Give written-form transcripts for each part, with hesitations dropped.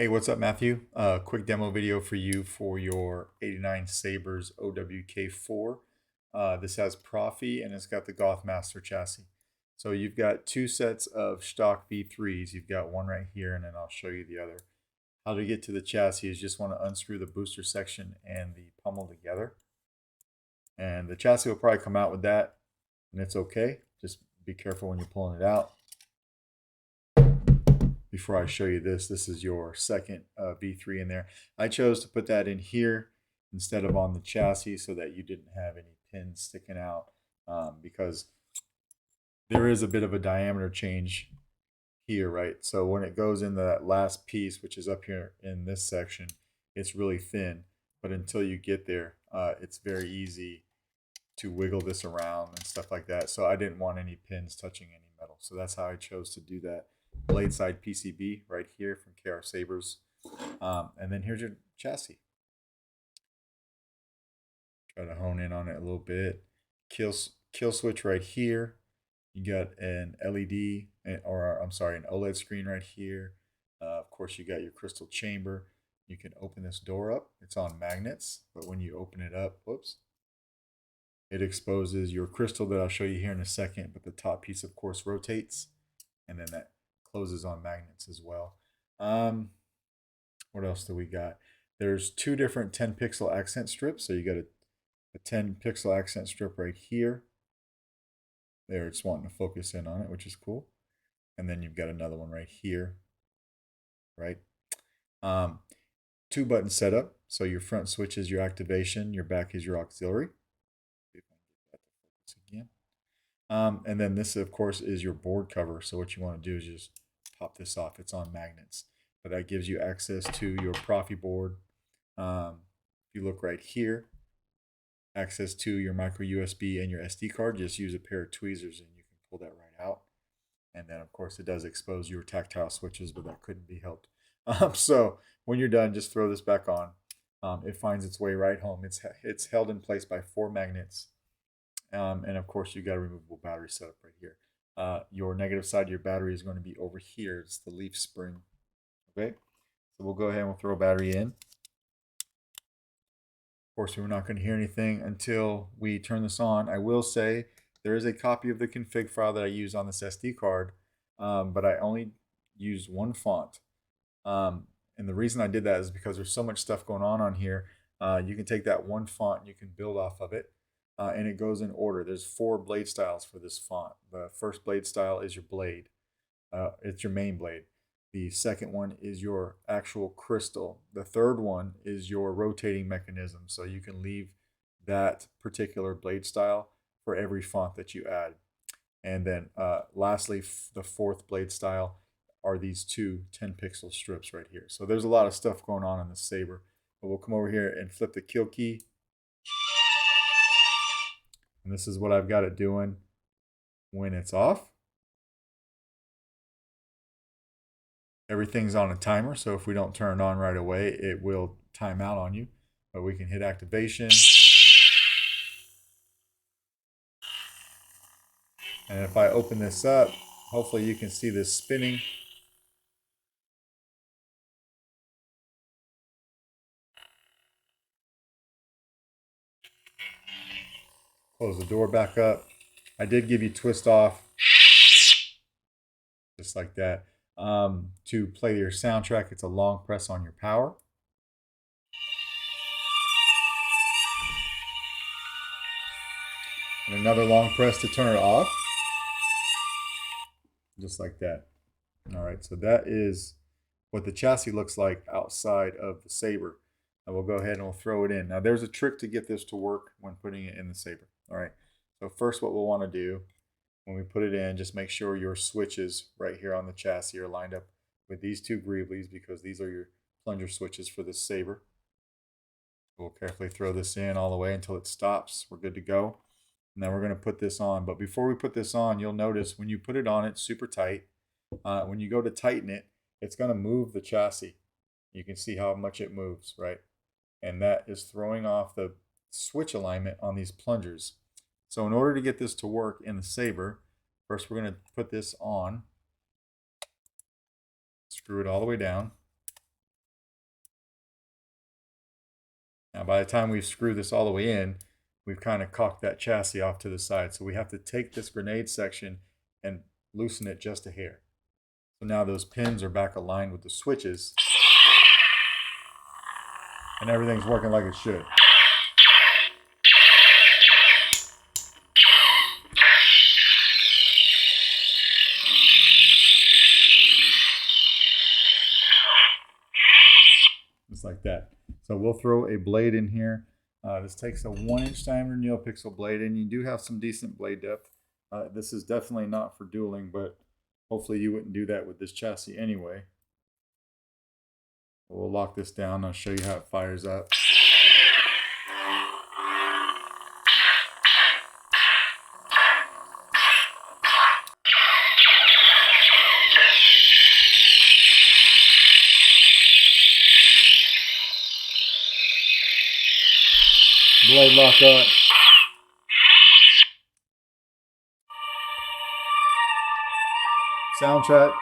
Hey, what's up, Matthew? Quick demo video for you for your 89 Sabers OWK4. This has Proffie and it's got the Goth Master chassis. So you've got two sets of stock V3s. You've got one right here, and then I'll show you the other. How to get to the chassis is just want to unscrew the booster section and the pummel together. And the chassis will probably come out with that, and it's okay. Just be careful when you're pulling it out. Before I show you this, this is your second V3 in there. I chose to put that in here instead of on the chassis so that you didn't have any pins sticking out, because there is a bit of a diameter change here, right? So when it goes into that last piece, which is up here in this section, it's really thin, but until you get there, it's very easy to wiggle this around and stuff like that. So I didn't want any pins touching any metal, so that's how I chose to do that. Blade side PCB right here from KR Sabers, and then here's your chassis. Try to hone in on it a little bit. Kill switch right here. You got an LED, or I'm sorry, an OLED screen right here. Of course, you got your crystal chamber. You can open this door up. It's on magnets, but when you open it up, whoops, it exposes your crystal that I'll show you here in a second. But the top piece, of course, rotates, and then that closes on magnets as well. What else do we got? There's two different 10 pixel accent strips. So you got a 10 pixel accent strip right here. There, it's wanting to focus in on it, which is cool. And then you've got another one right here, right? Two button setup. So your front switch is your activation, your back is your auxiliary. See if I can get that to focus again. And then this, of course, is your board cover. So what you want to do is just pop this off. It's on magnets, but that gives you access to your Proffie board. If you look right here, access to your micro USB and your SD card. Just use a pair of tweezers and you can pull that right out. And then, of course, it does expose your tactile switches, but that couldn't be helped. So when you're done, just throw this back on. It finds its way right home. It's held in place by 4 magnets. And of course, you got a removable battery setup right here. Your negative side of your battery is going to be over here. It's the leaf spring. Okay, so we'll go ahead and we'll throw a battery in. Of course, we're not going to hear anything until we turn this on. I will say there is a copy of the config file that I use on this SD card, but I only used one font. And the reason I did that is because there's so much stuff going on here. You can take that one font and you can build off of it. And it goes in order. There's 4 blade styles for this font. The first blade style is your blade. It's your main blade. The second one is your actual crystal. The third one is your rotating mechanism. So you can leave that particular blade style for every font that you add. And then lastly, the fourth blade style are these two 10 pixel strips right here. So there's a lot of stuff going on in the Saber. But we'll come over here and flip the kill key. And this is what I've got it doing when it's off. Everything's on a timer, so if we don't turn it on right away, it will time out on you. But we can hit activation. And if I open this up, hopefully you can see this spinning. Close the door back up. I did give you twist off, just like that. To play your soundtrack, it's a long press on your power. And another long press to turn it off. Just like that. All right, so that is what the chassis looks like outside of the Saber. And we'll go ahead and we'll throw it in. Now there's a trick to get this to work when putting it in the Saber. All right, so first what we'll want to do when we put it in, just make sure your switches right here on the chassis are lined up with these two greeblies, because these are your plunger switches for this Saber. We'll carefully throw this in all the way until it stops. We're good to go. And then we're going to put this on. But before we put this on, you'll notice when you put it on, it's super tight. When you go to tighten it, it's going to move the chassis. You can see how much it moves, right? And that is throwing off the switch alignment on these plungers. So in order to get this to work in the Saber, first we're going to put this on, screw it all the way down, Now, by the time we've screwed this all the way in, we've kind of cocked that chassis off to the side. So we have to take this grenade section and loosen it just a hair. So now those pins are back aligned with the switches, and everything's working like it should. Just like that. So we'll throw a blade in here. This takes a 1-inch diameter neopixel blade, and you do have some decent blade depth. This is definitely not for dueling, but hopefully you wouldn't do that with this chassis anyway. We'll lock this down. I'll show you how it fires up. Blade lock up. Soundtrack.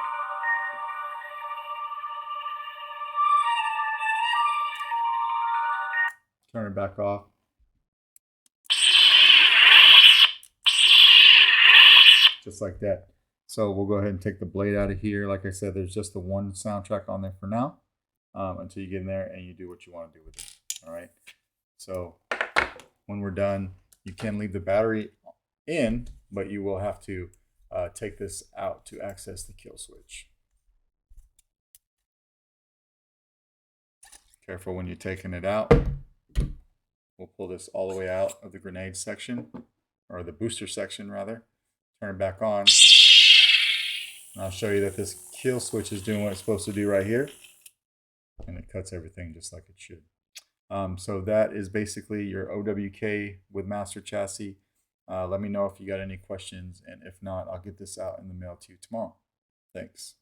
Turn it back off. Just like that. So we'll go ahead and take the blade out of here. Like I said, there's just the one soundtrack on there for now, until you get in there and you do what you want to do with it. All right. So when we're done, you can leave the battery in, but you will have to take this out to access the kill switch. Careful when you're taking it out. We'll pull this all the way out of the grenade section, or the booster section rather. Turn it back on. And I'll show you that this kill switch is doing what it's supposed to do right here. And it cuts everything just like it should. So that is basically your OWK with master chassis. Let me know if you got any questions, and if not, I'll get this out in the mail to you tomorrow. Thanks.